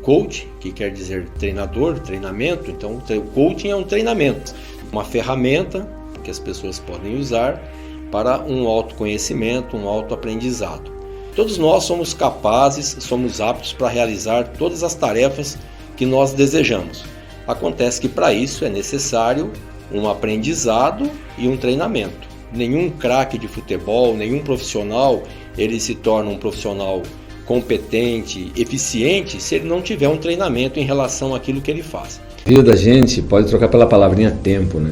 coach, que quer dizer treinador, treinamento. Então o coaching é um treinamento, uma ferramenta que as pessoas podem usar para um autoconhecimento, um autoaprendizado. Todos nós somos capazes, somos aptos para realizar todas as tarefas que nós desejamos. Acontece que para isso é necessário um aprendizado e um treinamento. Nenhum craque de futebol, nenhum profissional, ele se torna um profissional competente, eficiente, se ele não tiver um treinamento em relação àquilo que ele faz. A vida da gente pode trocar pela palavrinha tempo, né?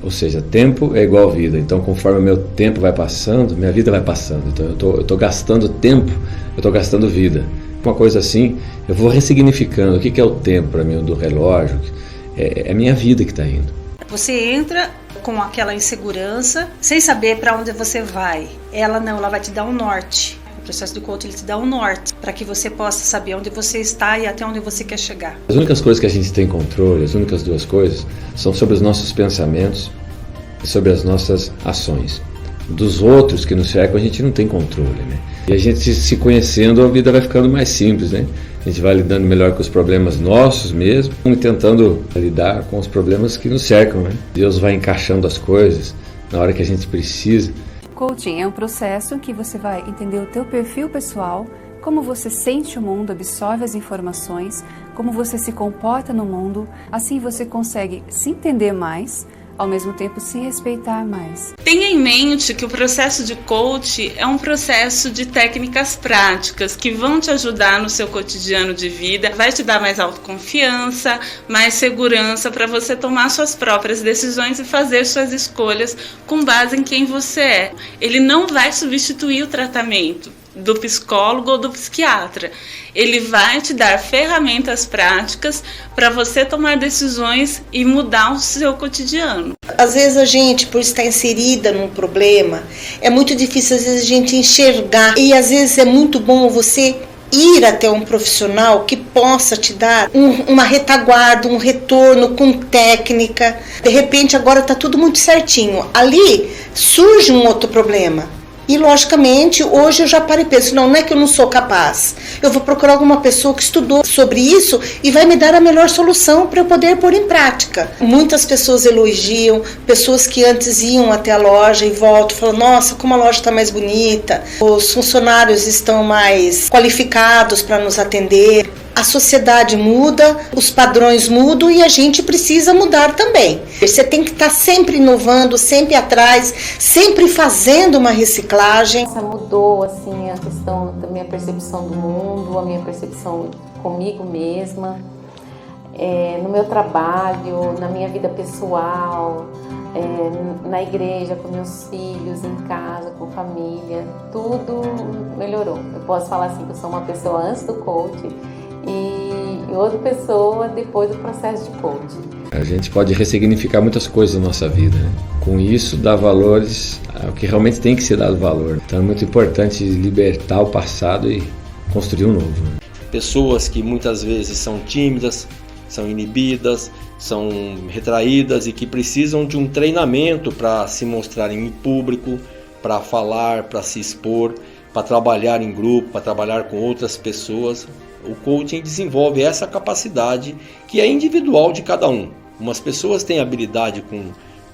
Ou seja, tempo é igual vida. Então, conforme o meu tempo vai passando, minha vida vai passando. Então, eu estou gastando tempo, eu estou gastando vida. Uma coisa assim, eu vou ressignificando. O que é o tempo para mim, do relógio? É a minha vida que está indo. Você entra com aquela insegurança, sem saber para onde você vai. Ela vai te dar um norte. O processo de coaching, ele te dá um norte, para que você possa saber onde você está e até onde você quer chegar. As únicas coisas que a gente tem controle, as únicas duas coisas, são sobre os nossos pensamentos e sobre as nossas ações. Dos outros que nos cercam, a gente não tem controle, né? E a gente se conhecendo, a vida vai ficando mais simples, né? A gente vai lidando melhor com os problemas nossos mesmo e tentando lidar com os problemas que nos cercam, né? Deus vai encaixando as coisas na hora que a gente precisa. Coaching é um processo que você vai entender o teu perfil pessoal, como você sente o mundo, absorve as informações, como você se comporta no mundo, assim você consegue se entender mais, ao mesmo tempo se respeitar mais. Tenha em mente que o processo de coaching é um processo de técnicas práticas que vão te ajudar no seu cotidiano de vida, vai te dar mais autoconfiança, mais segurança para você tomar suas próprias decisões e fazer suas escolhas com base em quem você é. Ele não vai substituir o tratamento do psicólogo ou do psiquiatra. Ele vai te dar ferramentas práticas para você tomar decisões e mudar o seu cotidiano. Às vezes a gente, por estar inserida num problema, é muito difícil às vezes a gente enxergar, e às vezes é muito bom você ir até um profissional que possa te dar uma retaguarda, um retorno com técnica. De repente agora está tudo muito certinho. Ali surge um outro problema. E, logicamente, hoje eu já paro e penso, não é que eu não sou capaz. Eu vou procurar alguma pessoa que estudou sobre isso e vai me dar a melhor solução para eu poder pôr em prática. Muitas pessoas elogiam, pessoas que antes iam até a loja e voltam, falam, nossa, como a loja está mais bonita, os funcionários estão mais qualificados para nos atender. A sociedade muda, os padrões mudam e a gente precisa mudar também. Você tem que estar sempre inovando, sempre atrás, sempre fazendo uma reciclagem. Mudou assim, a questão da minha percepção do mundo, a minha percepção comigo mesma, no meu trabalho, na minha vida pessoal, na igreja, com meus filhos, em casa, com família, tudo melhorou. Eu posso falar assim que eu sou uma pessoa antes do coaching e outra pessoa depois do processo de coaching. A gente pode ressignificar muitas coisas na nossa vida, né? Com isso, dar valores ao que realmente tem que ser dado valor. Então é muito importante libertar o passado e construir um novo, né? Pessoas que muitas vezes são tímidas, são inibidas, são retraídas e que precisam de um treinamento para se mostrarem em público, para falar, para se expor, para trabalhar em grupo, para trabalhar com outras pessoas. O coaching desenvolve essa capacidade que é individual de cada um. Umas pessoas têm habilidade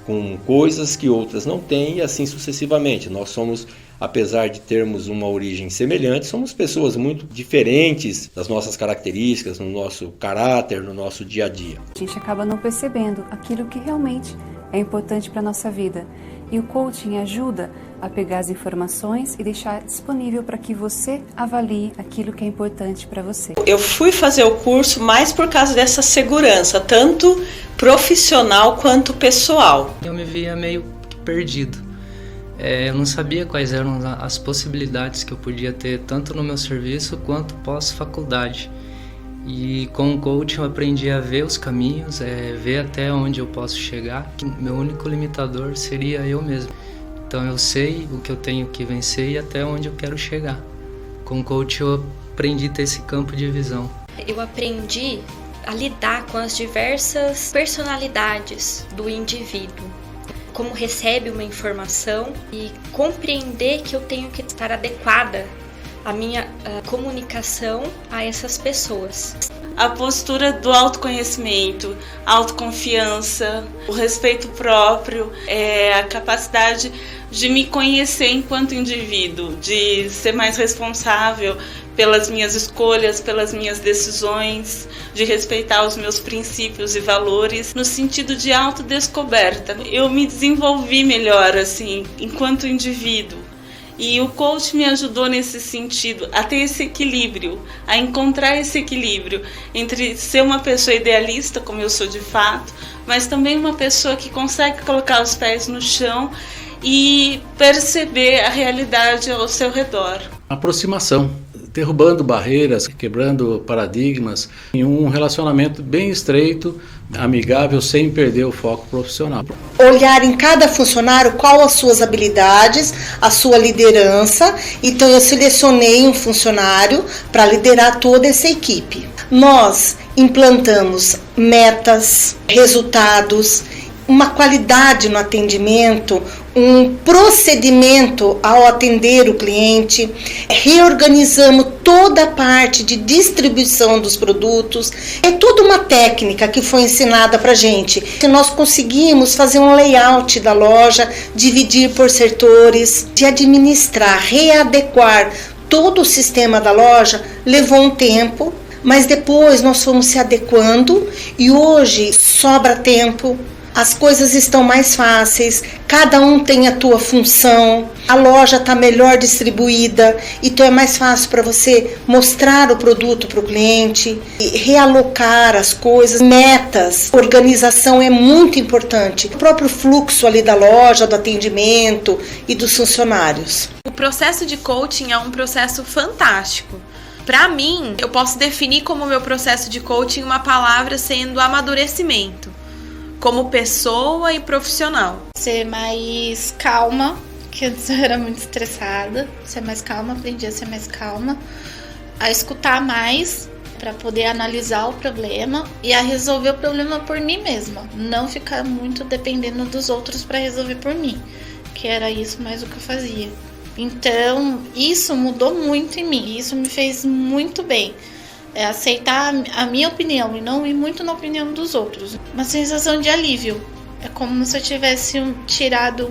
com coisas que outras não têm e assim sucessivamente. Nós somos, apesar de termos uma origem semelhante, somos pessoas muito diferentes das nossas características, no nosso caráter, no nosso dia a dia. A gente acaba não percebendo aquilo que realmente é importante para a nossa vida. E o coaching ajuda a pegar as informações e deixar disponível para que você avalie aquilo que é importante para você. Eu fui fazer o curso mais por causa dessa segurança, tanto profissional quanto pessoal. Eu me via meio perdido. Eu não sabia quais eram as possibilidades que eu podia ter, tanto no meu serviço quanto pós-faculdade. E com o coaching eu aprendi a ver os caminhos, ver até onde eu posso chegar. Meu único limitador seria eu mesmo. Então eu sei o que eu tenho que vencer e até onde eu quero chegar. Com o coaching eu aprendi a ter esse campo de visão. Eu aprendi a lidar com as diversas personalidades do indivíduo. Como recebe uma informação e compreender que eu tenho que estar adequada a minha comunicação a essas pessoas. A postura do autoconhecimento, autoconfiança, o respeito próprio, a capacidade de me conhecer enquanto indivíduo, de ser mais responsável pelas minhas escolhas, pelas minhas decisões, de respeitar os meus princípios e valores, no sentido de autodescoberta. Eu me desenvolvi melhor, assim, enquanto indivíduo. E o coach me ajudou nesse sentido, a ter esse equilíbrio, a encontrar esse equilíbrio entre ser uma pessoa idealista, como eu sou de fato, mas também uma pessoa que consegue colocar os pés no chão e perceber a realidade ao seu redor. Aproximação, derrubando barreiras, quebrando paradigmas, em um relacionamento bem estreito, amigável, sem perder o foco profissional. Olhar em cada funcionário qual as suas habilidades, a sua liderança. Então eu selecionei um funcionário para liderar toda essa equipe. Nós implantamos metas, resultados, uma qualidade no atendimento, um procedimento ao atender o cliente, reorganizamos toda a parte de distribuição dos produtos. É toda uma técnica que foi ensinada para a gente. Nós conseguimos fazer um layout da loja, dividir por setores, de administrar, readequar todo o sistema da loja. Levou um tempo, mas depois nós fomos se adequando e hoje sobra tempo. As coisas estão mais fáceis, cada um tem a tua função, a loja está melhor distribuída, então é mais fácil para você mostrar o produto para o cliente, realocar as coisas, metas, organização é muito importante. O próprio fluxo ali da loja, do atendimento e dos funcionários. O processo de coaching é um processo fantástico. Para mim, eu posso definir como meu processo de coaching uma palavra sendo amadurecimento. Como pessoa e profissional. Ser mais calma, que antes eu era muito estressada. Ser mais calma, aprendi a ser mais calma. A escutar mais, para poder analisar o problema e a resolver o problema por mim mesma. Não ficar muito dependendo dos outros para resolver por mim. Que era isso mais o que eu fazia. Então, isso mudou muito em mim. Isso me fez muito bem. Aceitar a minha opinião e não ir muito na opinião dos outros. Uma sensação de alívio. É como se eu tivesse tirado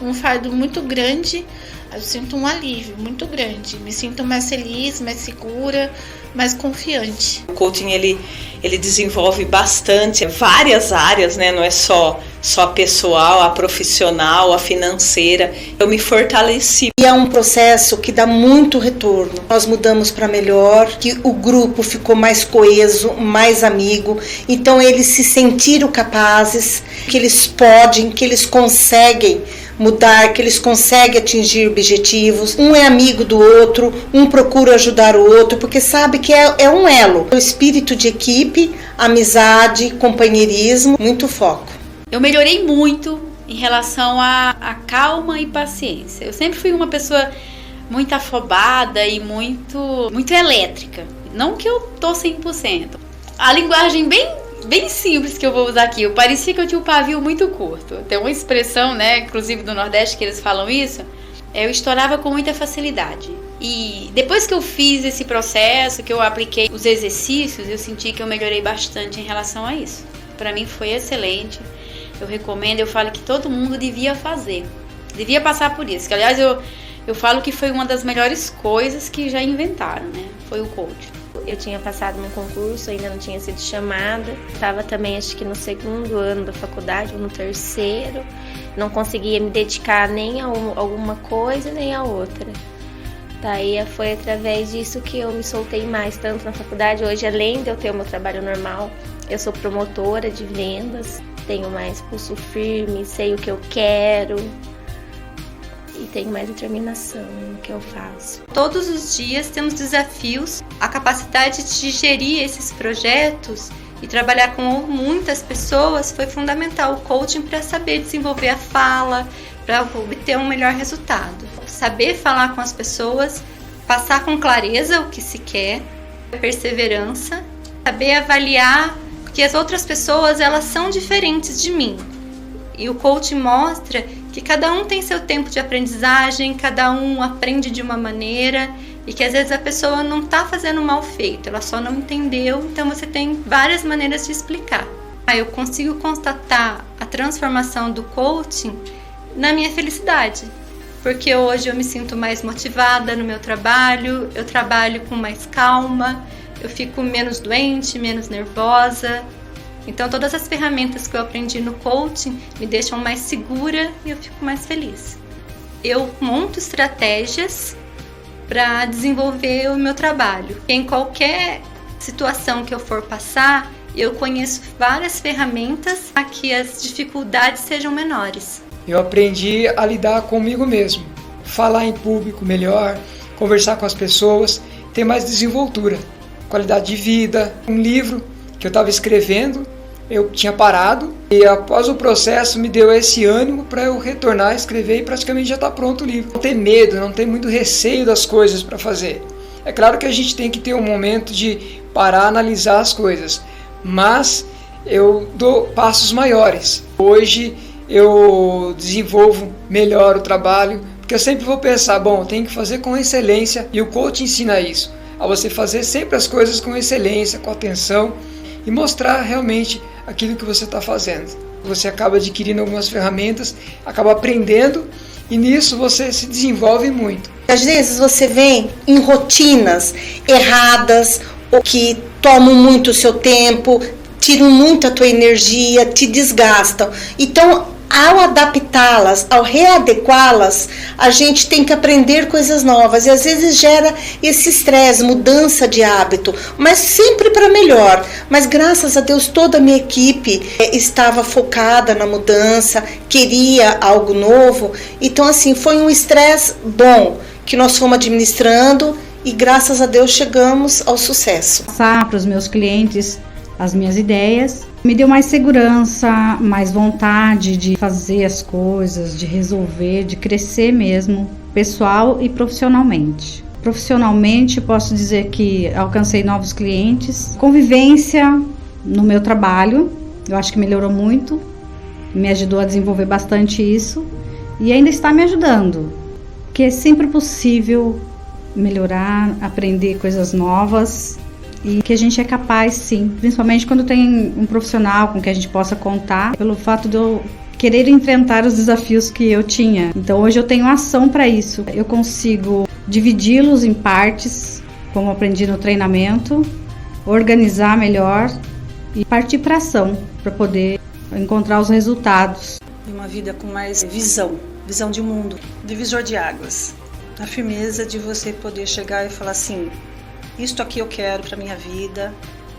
um fardo muito grande. Eu sinto um alívio muito grande. Me sinto mais feliz, mais segura, mais confiante. O coaching ele desenvolve bastante várias áreas, né? Não é só a pessoal, a profissional, a financeira. Eu me fortaleci. E é um processo que dá muito retorno. Nós mudamos para melhor, que o grupo ficou mais coeso, mais amigo. Então eles se sentiram capazes, que eles podem, que eles conseguem mudar, que eles conseguem atingir objetivos. Um é amigo do outro, um procura ajudar o outro, porque sabe que é um elo. O espírito de equipe, amizade, companheirismo, muito foco. Eu melhorei muito em relação a calma e paciência. Eu sempre fui uma pessoa muito afobada e muito elétrica. Não que eu tô 100%. A linguagem bem simples que eu vou usar aqui. Eu parecia que eu tinha um pavio muito curto. Tem uma expressão, né, inclusive do Nordeste, que eles falam isso. Eu estourava com muita facilidade. E depois que eu fiz esse processo, que eu apliquei os exercícios, eu senti que eu melhorei bastante em relação a isso. Para mim foi excelente. Eu recomendo, eu falo que todo mundo devia fazer. Devia passar por isso. Que, aliás, eu falo que foi uma das melhores coisas que já inventaram, né? Foi o coaching. Eu tinha passado num concurso, ainda não tinha sido chamada. Estava também, acho que no 2º ano da faculdade, ou no 3º. Não conseguia me dedicar nem a alguma coisa, nem a outra. Daí foi através disso que eu me soltei mais, tanto na faculdade. Hoje, além de eu ter o meu trabalho normal, eu sou promotora de vendas. Tenho mais pulso firme, sei o que eu quero. E tenho mais determinação no que eu faço. Todos os dias temos desafios. A capacidade de gerir esses projetos e trabalhar com muitas pessoas foi fundamental. O coaching para saber desenvolver a fala, para obter um melhor resultado. Saber falar com as pessoas, passar com clareza o que se quer, perseverança, saber avaliar que as outras pessoas elas são diferentes de mim. E o coaching mostra que cada um tem seu tempo de aprendizagem, cada um aprende de uma maneira e que às vezes a pessoa não está fazendo mal feito, ela só não entendeu, então você tem várias maneiras de explicar. Eu consigo constatar a transformação do coaching na minha felicidade, porque hoje eu me sinto mais motivada no meu trabalho, eu trabalho com mais calma, eu fico menos doente, menos nervosa. Então todas as ferramentas que eu aprendi no coaching me deixam mais segura e eu fico mais feliz. Eu monto estratégias para desenvolver o meu trabalho. Em qualquer situação que eu for passar, eu conheço várias ferramentas para que as dificuldades sejam menores. Eu aprendi a lidar comigo mesmo, falar em público melhor, conversar com as pessoas, ter mais desenvoltura, qualidade de vida. Um livro que eu estava escrevendo, eu tinha parado e após o processo me deu esse ânimo para eu retornar a escrever e praticamente já está pronto o livro. Não ter medo, não ter muito receio das coisas para fazer. É claro que a gente tem que ter um momento de parar, analisar as coisas, mas eu dou passos maiores. Hoje eu desenvolvo melhor o trabalho, porque eu sempre vou pensar, bom, eu tenho que fazer com excelência, e o coach ensina isso, a você fazer sempre as coisas com excelência, com atenção, e mostrar realmente aquilo que você está fazendo. Você acaba adquirindo algumas ferramentas, acaba aprendendo, e nisso você se desenvolve muito. Às vezes você vem em rotinas erradas, ou que tomam muito o seu tempo, tiram muito a tua energia, te desgastam. Então, ao adaptá-las, ao readequá-las, a gente tem que aprender coisas novas. E às vezes gera esse estresse, mudança de hábito, mas sempre para melhor. Mas graças a Deus toda a minha equipe estava focada na mudança, queria algo novo. Então assim, foi um estresse bom que nós fomos administrando e graças a Deus chegamos ao sucesso. Passar para os meus clientes as minhas ideias me deu mais segurança, mais vontade de fazer as coisas, de resolver, de crescer mesmo, pessoal e profissionalmente. Profissionalmente, posso dizer que alcancei novos clientes. Convivência no meu trabalho, eu acho que melhorou muito, me ajudou a desenvolver bastante isso e ainda está me ajudando, porque é sempre possível melhorar, aprender coisas novas. E que a gente é capaz, sim, principalmente quando tem um profissional com que a gente possa contar, pelo fato de eu querer enfrentar os desafios que eu tinha. Então hoje eu tenho ação para isso. Eu consigo dividi-los em partes, como aprendi no treinamento, organizar melhor e partir para ação, para poder encontrar os resultados. Uma vida com mais visão de mundo, divisor de águas. A firmeza de você poder chegar e falar assim, isto aqui eu quero para minha vida,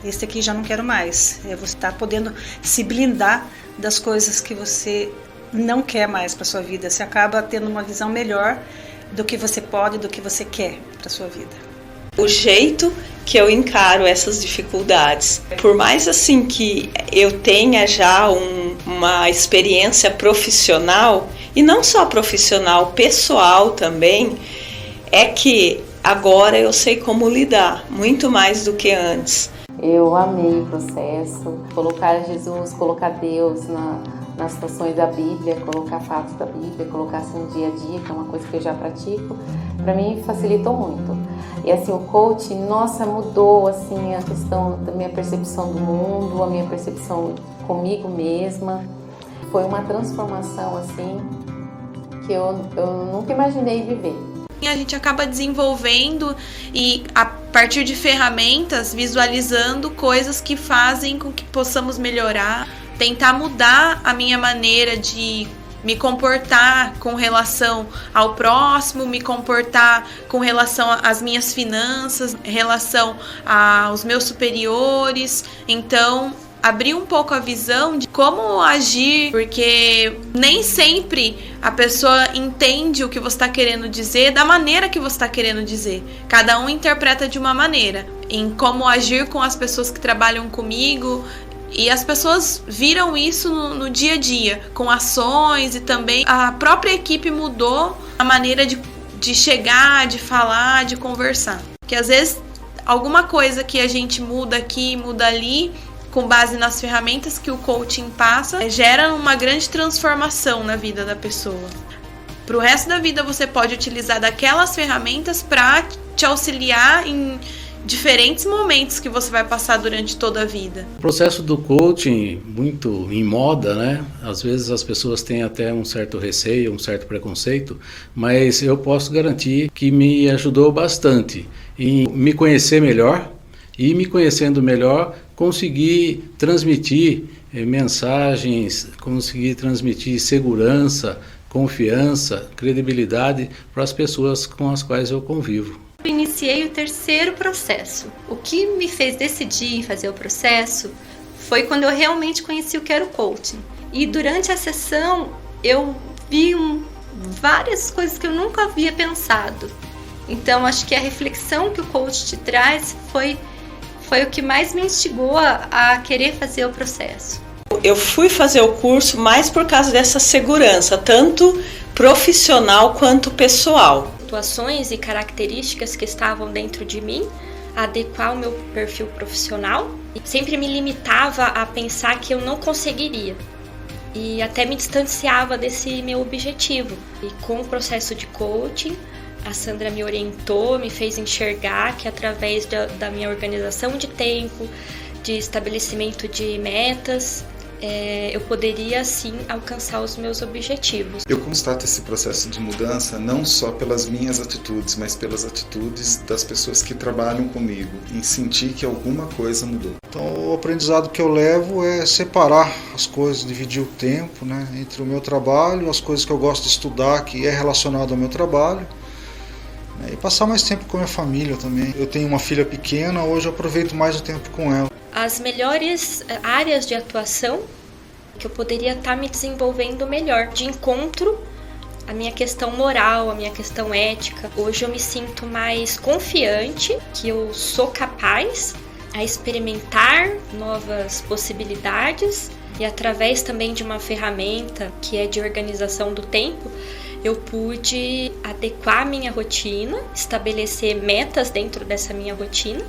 este aqui já não quero mais. Você está podendo se blindar das coisas que você não quer mais para sua vida. Você acaba tendo uma visão melhor do que você pode, do que você quer para sua vida. O jeito que eu encaro essas dificuldades, por mais assim que eu tenha já uma experiência profissional, e não só profissional, pessoal também, é que agora eu sei como lidar, muito mais do que antes. Eu amei o processo, colocar Jesus, colocar Deus nas situações da Bíblia, colocar fatos da Bíblia, colocar assim dia a dia, que é uma coisa que eu já pratico, para mim facilitou muito. E assim, o coaching, nossa, mudou assim a questão da minha percepção do mundo, a minha percepção comigo mesma. Foi uma transformação assim que eu nunca imaginei viver. A gente acaba desenvolvendo e a partir de ferramentas, visualizando coisas que fazem com que possamos melhorar, tentar mudar a minha maneira de me comportar com relação ao próximo, me comportar com relação às minhas finanças, em relação aos meus superiores. Então, abrir um pouco a visão de como agir, porque nem sempre a pessoa entende o que você está querendo dizer da maneira que você está querendo dizer. Cada um interpreta de uma maneira, em como agir com as pessoas que trabalham comigo, e as pessoas viram isso no dia a dia, com ações, e também a própria equipe mudou a maneira de chegar, de falar, de conversar. Porque às vezes alguma coisa que a gente muda aqui, muda ali, com base nas ferramentas que o coaching passa, gera uma grande transformação na vida da pessoa. Pro resto da vida você pode utilizar daquelas ferramentas para te auxiliar em diferentes momentos que você vai passar durante toda a vida. O processo do coaching, muito em moda, né? Às vezes as pessoas têm até um certo receio, um certo preconceito, mas eu posso garantir que me ajudou bastante em me conhecer melhor e, me conhecendo melhor, conseguir transmitir mensagens, conseguir transmitir segurança, confiança, credibilidade para as pessoas com as quais eu convivo. Iniciei o terceiro processo. O que me fez decidir fazer o processo foi quando eu realmente conheci o que era o coaching. E durante a sessão eu vi várias coisas que eu nunca havia pensado. Então acho que a reflexão que o coach te traz foi o que mais me instigou a querer fazer o processo. Eu fui fazer o curso mais por causa dessa segurança, tanto profissional quanto pessoal. Atuações e características que estavam dentro de mim, adequar o meu perfil profissional. E sempre me limitava a pensar que eu não conseguiria e até me distanciava desse meu objetivo. E com o processo de coaching, a Sandra me orientou, me fez enxergar que através da minha organização de tempo, de estabelecimento de metas, eu poderia sim alcançar os meus objetivos. Eu constato esse processo de mudança não só pelas minhas atitudes, mas pelas atitudes das pessoas que trabalham comigo, em sentir que alguma coisa mudou. Então o aprendizado que eu levo é separar as coisas, dividir o tempo, né, entre o meu trabalho, as coisas que eu gosto de estudar, que é relacionado ao meu trabalho, e passar mais tempo com a minha família também. Eu tenho uma filha pequena, hoje eu aproveito mais o tempo com ela. As melhores áreas de atuação que eu poderia estar me desenvolvendo melhor, de encontro à minha questão moral, à minha questão ética. Hoje eu me sinto mais confiante que eu sou capaz a experimentar novas possibilidades e através também de uma ferramenta que é de organização do tempo, eu pude adequar a minha rotina, estabelecer metas dentro dessa minha rotina,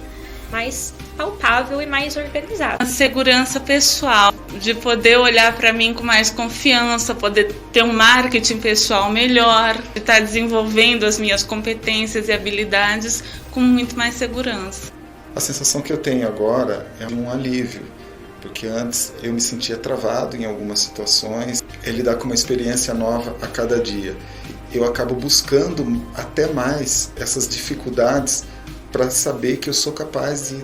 mais palpável e mais organizada. A segurança pessoal, de poder olhar para mim com mais confiança, poder ter um marketing pessoal melhor, de estar desenvolvendo as minhas competências e habilidades com muito mais segurança. A sensação que eu tenho agora é um alívio, porque antes eu me sentia travado em algumas situações, lidar com uma experiência nova a cada dia. Eu acabo buscando até mais essas dificuldades para saber que eu sou capaz de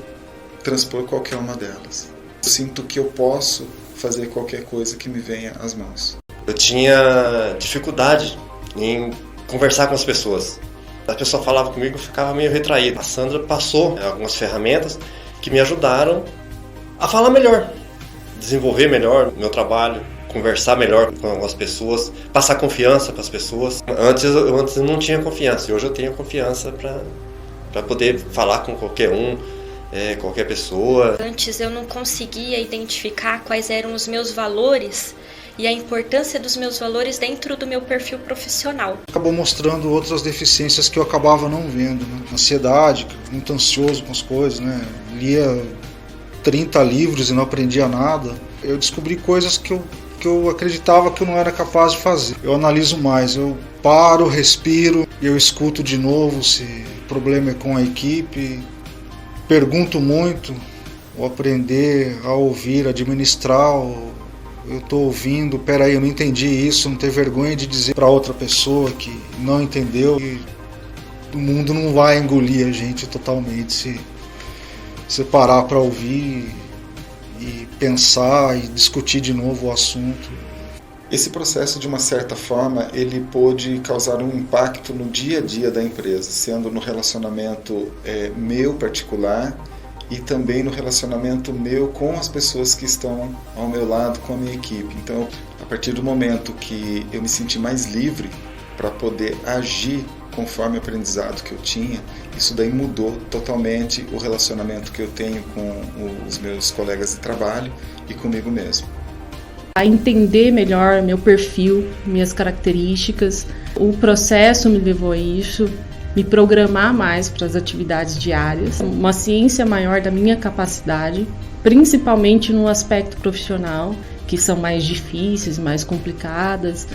transpor qualquer uma delas. Eu sinto que eu posso fazer qualquer coisa que me venha às mãos. Eu tinha dificuldade em conversar com as pessoas. A pessoa falava comigo, eu ficava meio retraído. A Sandra passou algumas ferramentas que me ajudaram a falar melhor, desenvolver melhor o meu trabalho, conversar melhor com as pessoas, passar confiança para as pessoas. Antes eu não tinha confiança, e hoje eu tenho confiança para poder falar com qualquer um, qualquer pessoa. Antes eu não conseguia identificar quais eram os meus valores e a importância dos meus valores dentro do meu perfil profissional. Acabou mostrando outras deficiências que eu acabava não vendo, né? Ansiedade, muito ansioso com as coisas, né? Lia 30 livros e não aprendia nada. Eu descobri coisas que eu acreditava que eu não era capaz de fazer. Eu analiso mais, eu paro, respiro, eu escuto de novo se o problema é com a equipe, pergunto muito, vou aprender a ouvir, administrar, eu estou ouvindo, peraí, eu não entendi isso, não ter vergonha de dizer para outra pessoa que não entendeu. E o mundo não vai engolir a gente totalmente se parar para ouvir e pensar e discutir de novo o assunto. Esse processo, de uma certa forma, ele pôde causar um impacto no dia a dia da empresa, sendo no relacionamento meu particular e também no relacionamento meu com as pessoas que estão ao meu lado, com a minha equipe. Então, a partir do momento que eu me senti mais livre para poder agir conforme o aprendizado que eu tinha, isso daí mudou totalmente o relacionamento que eu tenho com os meus colegas de trabalho e comigo mesmo. A entender melhor meu perfil, minhas características, o processo me levou a isso, me programar mais para as atividades diárias, uma ciência maior da minha capacidade, principalmente no aspecto profissional, que são mais difíceis, mais complicadas.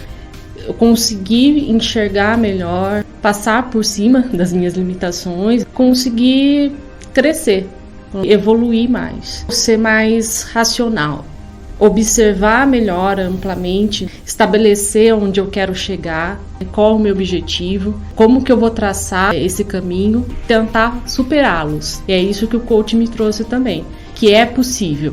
eu consegui enxergar melhor, passar por cima das minhas limitações, conseguir crescer, evoluir mais, ser mais racional, observar melhor amplamente, estabelecer onde eu quero chegar, qual o meu objetivo, como que eu vou traçar esse caminho, tentar superá-los. E é isso que o coach me trouxe também, que é possível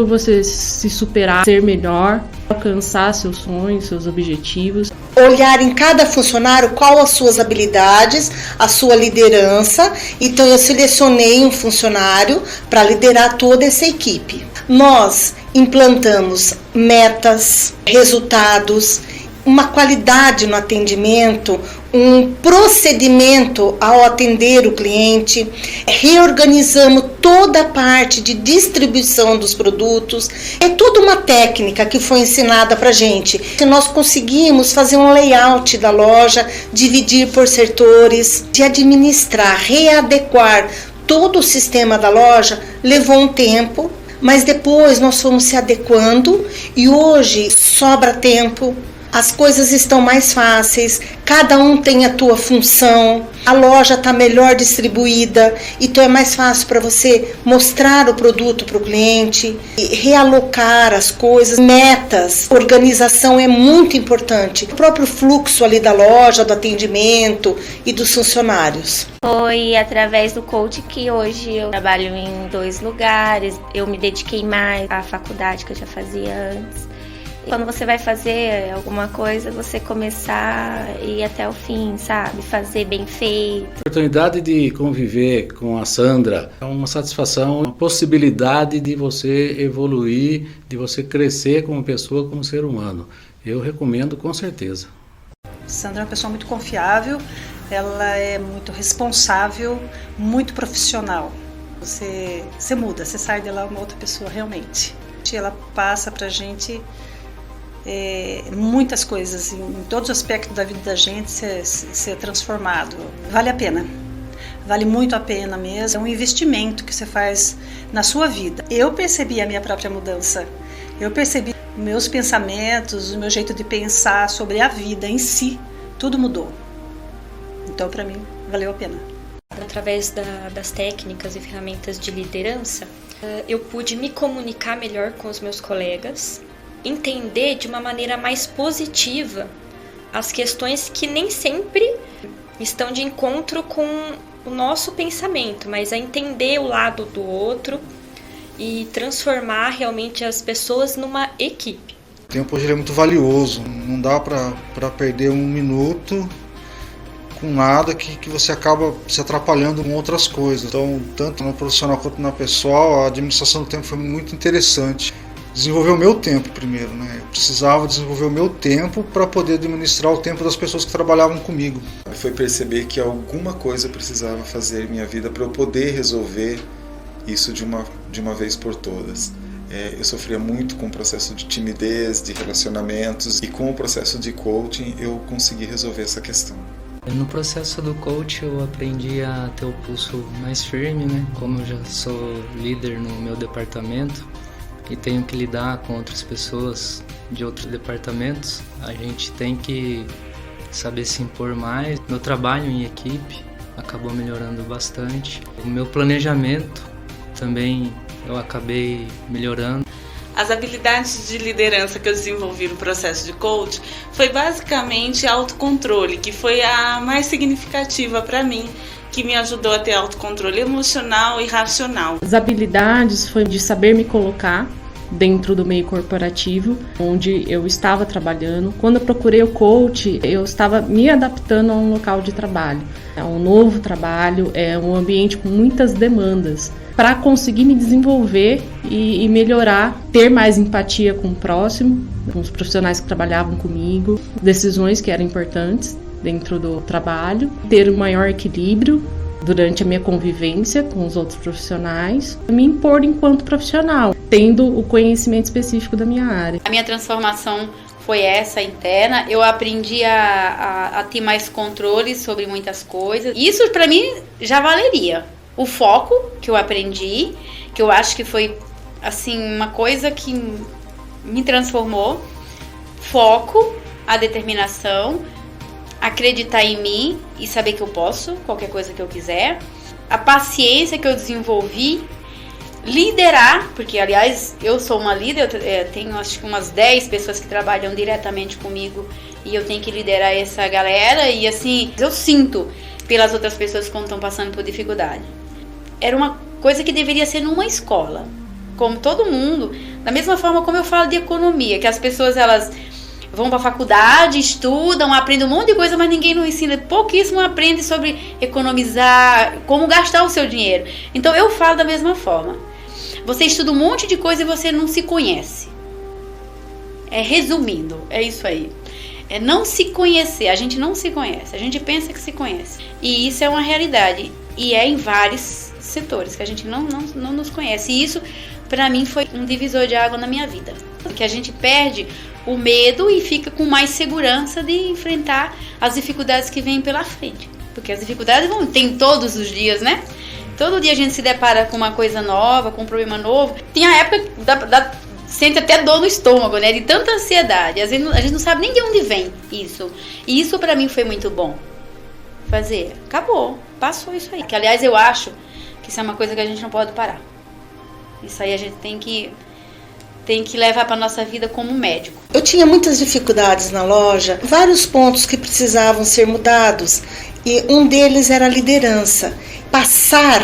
você se superar, ser melhor, alcançar seus sonhos, seus objetivos. Olhar em cada funcionário qual as suas habilidades, a sua liderança. Então eu selecionei um funcionário para liderar toda essa equipe. Nós implantamos metas, resultados, uma qualidade no atendimento, um procedimento ao atender o cliente, reorganizamos toda a parte de distribuição dos produtos. É toda uma técnica que foi ensinada para a gente. Nós conseguimos fazer um layout da loja, dividir por setores, de administrar, readequar todo o sistema da loja. Levou um tempo, mas depois nós fomos se adequando e hoje sobra tempo. As coisas estão mais fáceis, cada um tem a tua função, a loja está melhor distribuída, então é mais fácil para você mostrar o produto para o cliente, realocar as coisas, metas, organização é muito importante. O próprio fluxo ali da loja, do atendimento e dos funcionários. Foi através do coach que hoje eu trabalho em 2 lugares, eu me dediquei mais à faculdade que eu já fazia antes. Quando você vai fazer alguma coisa, você começar e ir até o fim, sabe? Fazer bem feito. A oportunidade de conviver com a Sandra é uma satisfação, uma possibilidade de você evoluir, de você crescer como pessoa, como ser humano. Eu recomendo com certeza. Sandra é uma pessoa muito confiável, ela é muito responsável, muito profissional. Você muda, você sai dela uma outra pessoa realmente. Ela passa pra gente muitas coisas, em todos os aspectos da vida da gente ser transformado. Vale a pena, vale muito a pena mesmo. É um investimento que você faz na sua vida. Eu percebi a minha própria mudança, eu percebi meus pensamentos, o meu jeito de pensar sobre a vida em si, tudo mudou. Então, para mim, valeu a pena. Através das técnicas e ferramentas de liderança, eu pude me comunicar melhor com os meus colegas, entender de uma maneira mais positiva as questões que nem sempre estão de encontro com o nosso pensamento, mas a entender o lado do outro e transformar realmente as pessoas numa equipe. O tempo hoje é muito valioso, não dá para perder 1 minuto com nada que você acaba se atrapalhando com outras coisas. Então, tanto no profissional quanto na pessoal, a administração do tempo foi muito interessante. Desenvolver o meu tempo primeiro, né? Eu precisava desenvolver o meu tempo para poder administrar o tempo das pessoas que trabalhavam comigo. Foi perceber que alguma coisa eu precisava fazer em minha vida para eu poder resolver isso de uma vez por todas. Eu sofria muito com o processo de timidez, de relacionamentos, e com o processo de coaching eu consegui resolver essa questão. No processo do coach eu aprendi a ter o pulso mais firme, né? Como eu já sou líder no meu departamento e tenho que lidar com outras pessoas de outros departamentos, a gente tem que saber se impor mais. Meu trabalho em equipe acabou melhorando bastante. O meu planejamento também eu acabei melhorando. As habilidades de liderança que eu desenvolvi no processo de coach foi basicamente autocontrole, que foi a mais significativa para mim, que me ajudou a ter autocontrole emocional e racional. As habilidades foi de saber me colocar dentro do meio corporativo, onde eu estava trabalhando. Quando eu procurei o coach, eu estava me adaptando a um local de trabalho. É um novo trabalho, é um ambiente com muitas demandas. Para conseguir me desenvolver e melhorar, ter mais empatia com o próximo, com os profissionais que trabalhavam comigo, decisões que eram importantes dentro do trabalho, ter um maior equilíbrio durante a minha convivência com os outros profissionais, me impor enquanto profissional, tendo o conhecimento específico da minha área. A minha transformação foi essa interna, eu aprendi a ter mais controle sobre muitas coisas. Isso para mim já valeria. O foco que eu aprendi, que eu acho que foi assim uma coisa que me transformou. Foco a determinação, acreditar em mim e saber que eu posso, qualquer coisa que eu quiser, a paciência que eu desenvolvi, liderar, porque aliás eu sou uma líder, eu tenho acho que umas 10 pessoas que trabalham diretamente comigo e eu tenho que liderar essa galera e assim, eu sinto pelas outras pessoas que estão passando por dificuldade. Era uma coisa que deveria ser numa escola, como todo mundo, da mesma forma como eu falo de economia, que as pessoas elas vão para a faculdade, estudam, aprendem um monte de coisa, mas ninguém não ensina, pouquíssimo aprende sobre economizar, como gastar o seu dinheiro. Então eu falo da mesma forma. Você estuda um monte de coisa e você não se conhece. Resumindo, é isso aí. É não se conhecer, a gente não se conhece, a gente pensa que se conhece. E isso é uma realidade, e é em vários setores que a gente não nos conhece. E isso, para mim, foi um divisor de água na minha vida. Que a gente perde o medo e fica com mais segurança de enfrentar as dificuldades que vêm pela frente. Porque as dificuldades tem todos os dias, né? Todo dia a gente se depara com uma coisa nova, com um problema novo. Tem a época que sente até dor no estômago, né? De tanta ansiedade. Às vezes a gente não sabe nem de onde vem isso. E isso pra mim foi muito bom. Fazer. Acabou. Passou isso aí. Que aliás eu acho que isso é uma coisa que a gente não pode parar. Isso aí a gente tem que levar para nossa vida como médico. Eu tinha muitas dificuldades na loja, vários pontos que precisavam ser mudados, e um deles era a liderança. Passar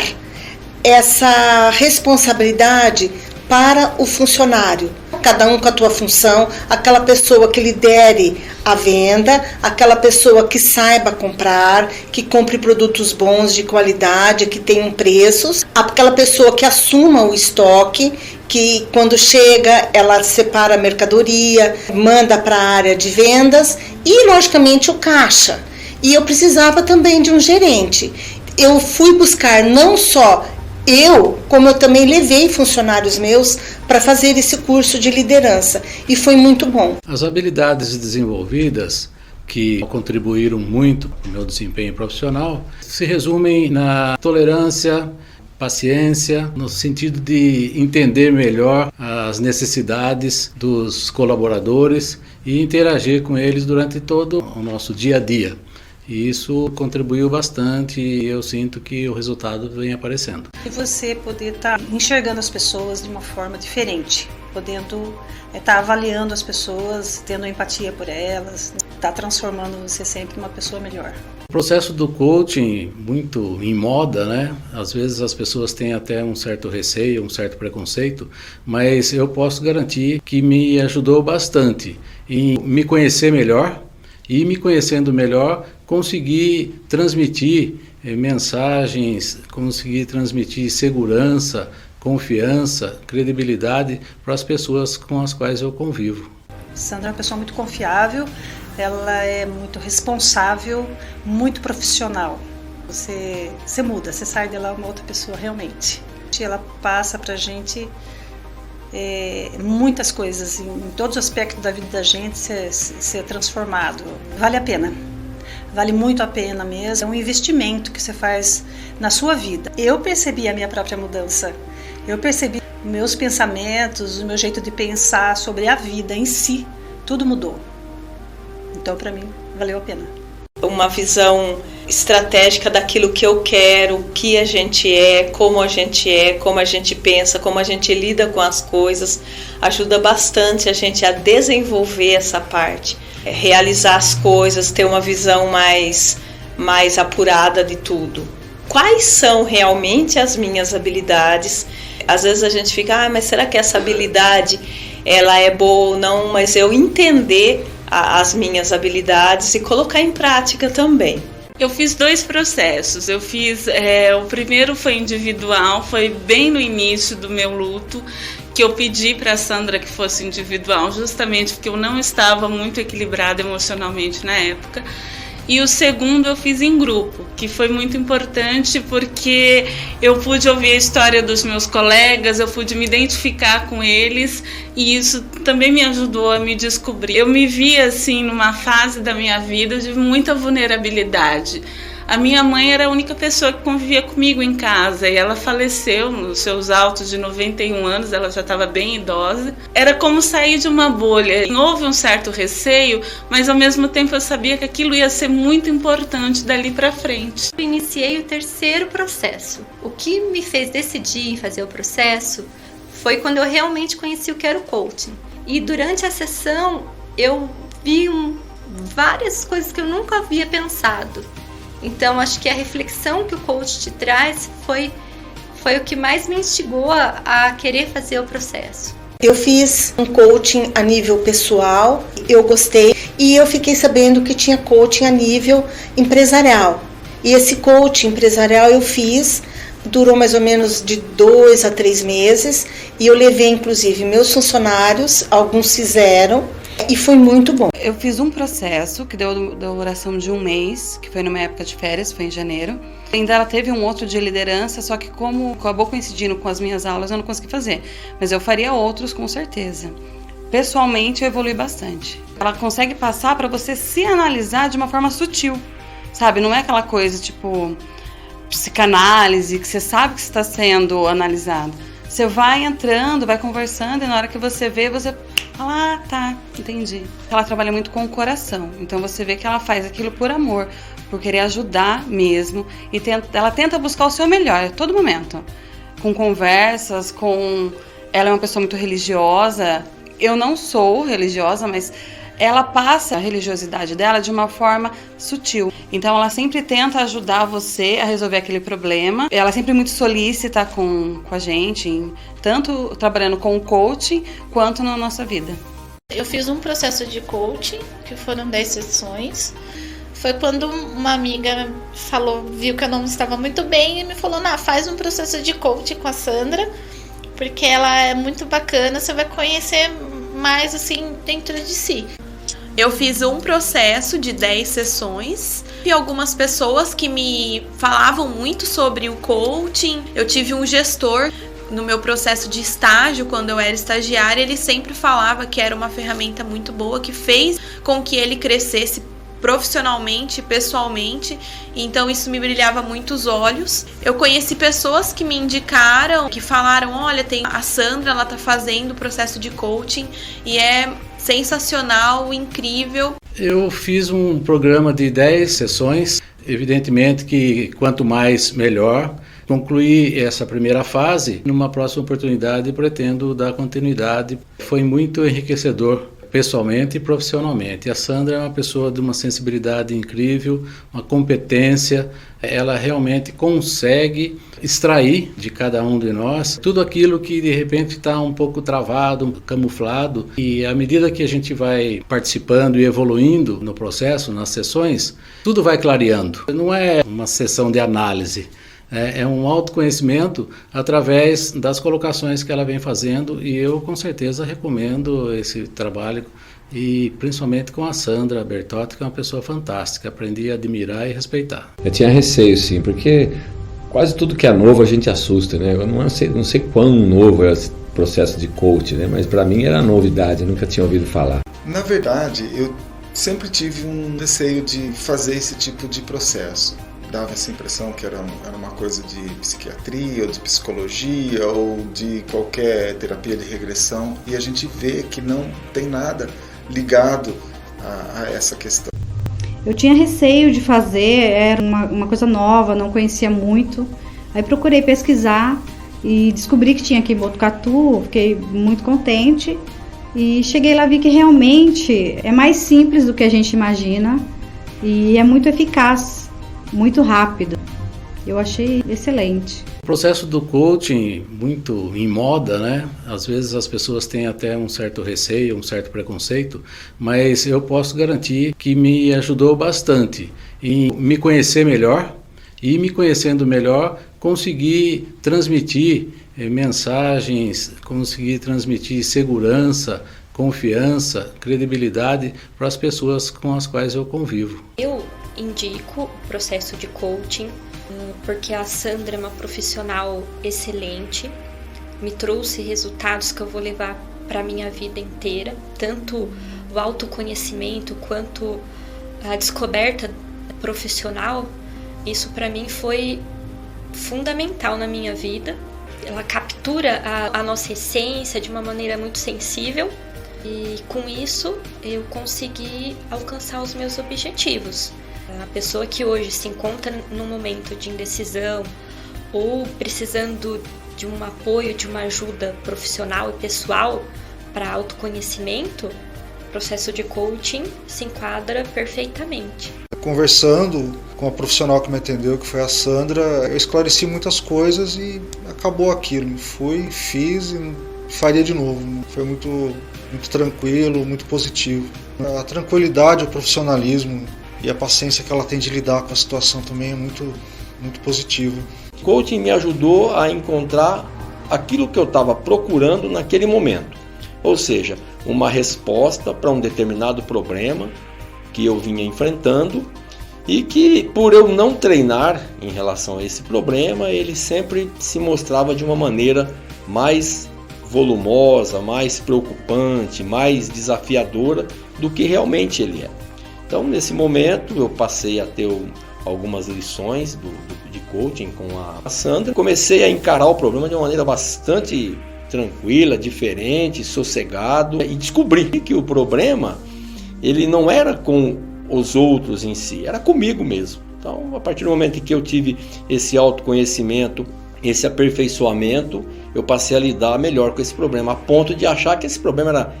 essa responsabilidade para o funcionário, cada um com a tua função, aquela pessoa que lidere a venda, aquela pessoa que saiba comprar, que compre produtos bons, de qualidade, que tenham preços, aquela pessoa que assuma o estoque, que quando chega ela separa a mercadoria, manda para a área de vendas e logicamente o caixa. E eu precisava também de um gerente. Eu fui buscar não só como eu também levei funcionários meus para fazer esse curso de liderança e foi muito bom. As habilidades desenvolvidas que contribuíram muito para o meu desempenho profissional se resumem na tolerância, paciência, no sentido de entender melhor as necessidades dos colaboradores e interagir com eles durante todo o nosso dia a dia. E isso contribuiu bastante e eu sinto que o resultado vem aparecendo. E você poder estar enxergando as pessoas de uma forma diferente, podendo estar avaliando as pessoas, tendo empatia por elas, estar transformando você sempre numa pessoa melhor. O processo do coaching, muito em moda, né? Às vezes as pessoas têm até um certo receio, um certo preconceito, mas eu posso garantir que me ajudou bastante em me conhecer melhor e me conhecendo melhor, conseguir transmitir mensagens, conseguir transmitir segurança, confiança, credibilidade para as pessoas com as quais eu convivo. Sandra é uma pessoa muito confiável, ela é muito responsável, muito profissional. Você muda, você sai dela uma outra pessoa realmente. Ela passa pra gente muitas coisas, em todos os aspectos da vida da gente ser transformado. Vale a pena. Vale muito a pena mesmo. É um investimento que você faz na sua vida. Eu percebi a minha própria mudança. Eu percebi meus pensamentos, o meu jeito de pensar sobre a vida em si. Tudo mudou. Então, para mim, valeu a pena. Uma visão estratégica daquilo que eu quero, o que a gente é, como a gente pensa, como a gente lida com as coisas, ajuda bastante a gente a desenvolver essa parte, realizar as coisas, ter uma visão mais apurada de tudo. Quais são realmente as minhas habilidades? Às vezes a gente fica, mas será que essa habilidade ela é boa ou não? Mas eu entender as minhas habilidades e colocar em prática também. Eu fiz 2 processos. Eu fiz, o primeiro foi individual, foi bem no início do meu luto, que eu pedi para a Sandra que fosse individual, justamente porque eu não estava muito equilibrada emocionalmente na época. E o segundo eu fiz em grupo, que foi muito importante porque eu pude ouvir a história dos meus colegas, eu pude me identificar com eles e isso também me ajudou a me descobrir. Eu me vi assim numa fase da minha vida de muita vulnerabilidade. A minha mãe era a única pessoa que convivia comigo em casa e ela faleceu nos seus altos de 91 anos, ela já estava bem idosa. Era como sair de uma bolha. Houve um certo receio, mas ao mesmo tempo eu sabia que aquilo ia ser muito importante dali para frente. Eu iniciei o terceiro processo. O que me fez decidir fazer o processo foi quando eu realmente conheci o que era o coaching. E durante a sessão eu vi várias coisas que eu nunca havia pensado. Então acho que a reflexão que o coach te traz foi o que mais me instigou a querer fazer o processo. Eu fiz um coaching a nível pessoal, eu gostei, e eu fiquei sabendo que tinha coaching a nível empresarial. E esse coaching empresarial eu fiz, durou mais ou menos de 2 a 3 meses, e eu levei inclusive meus funcionários, alguns fizeram, e foi muito bom. Eu fiz um processo que deu duração de 1 mês, que foi numa época de férias, foi em janeiro. Ainda ela teve um outro de liderança, só que como acabou coincidindo com as minhas aulas, eu não consegui fazer. Mas eu faria outros com certeza. Pessoalmente, eu evolui bastante. Ela consegue passar para você se analisar de uma forma sutil, sabe? Não é aquela coisa tipo psicanálise, que você sabe que você está sendo analisado. Você vai entrando, vai conversando, e na hora que você vê, você fala, tá, entendi. Ela trabalha muito com o coração, então você vê que ela faz aquilo por amor, por querer ajudar mesmo, e ela tenta buscar o seu melhor a todo momento, com conversas, ela é uma pessoa muito religiosa. Eu não sou religiosa, mas ela passa a religiosidade dela de uma forma sutil. Então ela sempre tenta ajudar você a resolver aquele problema. Ela é sempre muito solícita com a gente, tanto trabalhando com o coaching quanto na nossa vida. Eu fiz um processo de coaching, que foram 10 sessões. Foi quando uma amiga viu que eu não estava muito bem e me falou, faz um processo de coaching com a Sandra, porque ela é muito bacana, você vai conhecer mais assim dentro de si. Eu fiz um processo de 10 sessões e algumas pessoas que me falavam muito sobre o coaching. Eu tive um gestor no meu processo de estágio, quando eu era estagiária, ele sempre falava que era uma ferramenta muito boa, que fez com que ele crescesse profissionalmente, pessoalmente, então isso me brilhava muito os olhos. Eu conheci pessoas que me indicaram, que falaram, olha, tem a Sandra, ela tá fazendo o processo de coaching e é sensacional, incrível. Eu fiz um programa de 10 sessões, evidentemente que quanto mais melhor. Concluí essa primeira fase, numa próxima oportunidade pretendo dar continuidade. Foi muito enriquecedor, pessoalmente e profissionalmente. A Sandra é uma pessoa de uma sensibilidade incrível, uma competência. Ela realmente consegue extrair de cada um de nós tudo aquilo que de repente está um pouco travado, camuflado. E à medida que a gente vai participando e evoluindo no processo, nas sessões, tudo vai clareando. Não é uma sessão de análise. É um autoconhecimento através das colocações que ela vem fazendo, e eu com certeza recomendo esse trabalho, e principalmente com a Sandra Bertotti, que é uma pessoa fantástica, aprendi a admirar e respeitar. Eu tinha receio sim, porque quase tudo que é novo a gente assusta, né? Eu não sei quão novo é esse processo de coaching, né? Mas para mim era novidade, eu nunca tinha ouvido falar. Na verdade, eu sempre tive um receio de fazer esse tipo de processo. Dava essa impressão que era uma coisa de psiquiatria, ou de psicologia, ou de qualquer terapia de regressão, e a gente vê que não tem nada ligado a essa questão. Eu tinha receio de fazer, era uma coisa nova, não conhecia muito, aí procurei pesquisar e descobri que tinha aqui em Botucatu, fiquei muito contente, e cheguei lá e vi que realmente é mais simples do que a gente imagina, e é muito eficaz. Muito rápido. Eu achei excelente. O processo do coaching, muito em moda, né? Às vezes as pessoas têm até um certo receio, um certo preconceito, mas eu posso garantir que me ajudou bastante em me conhecer melhor, e me conhecendo melhor, conseguir transmitir mensagens, conseguir transmitir segurança, confiança, credibilidade para as pessoas com as quais eu convivo. Eu indico o processo de coaching porque a Sandra é uma profissional excelente, me trouxe resultados que eu vou levar para a minha vida inteira, tanto o autoconhecimento quanto a descoberta profissional Isso para mim foi fundamental na minha vida. Ela captura a nossa essência de uma maneira muito sensível e com isso eu consegui alcançar os meus objetivos. A pessoa que hoje se encontra num momento de indecisão ou precisando de um apoio, de uma ajuda profissional e pessoal para autoconhecimento, o processo de coaching se enquadra perfeitamente. Conversando com a profissional que me atendeu, que foi a Sandra, eu esclareci muitas coisas e acabou aquilo. Fui, fiz e faria de novo. Foi muito tranquilo, muito positivo. A tranquilidade, o profissionalismo e a paciência que ela tem de lidar com a situação também é muito positivo. O coaching me ajudou a encontrar aquilo que eu estava procurando naquele momento. Ou seja, uma resposta para um determinado problema que eu vinha enfrentando e que, por eu não treinar em relação a esse problema, ele sempre se mostrava de uma maneira mais volumosa, mais preocupante, mais desafiadora do que realmente ele é. Então, nesse momento, eu passei a ter algumas lições de coaching com a Sandra. Comecei a encarar o problema de uma maneira bastante tranquila, diferente, sossegado, e descobri que o problema ele não era com os outros em si, era comigo mesmo. Então, a partir do momento em que eu tive esse autoconhecimento, esse aperfeiçoamento, eu passei a lidar melhor com esse problema, a ponto de achar que esse problema era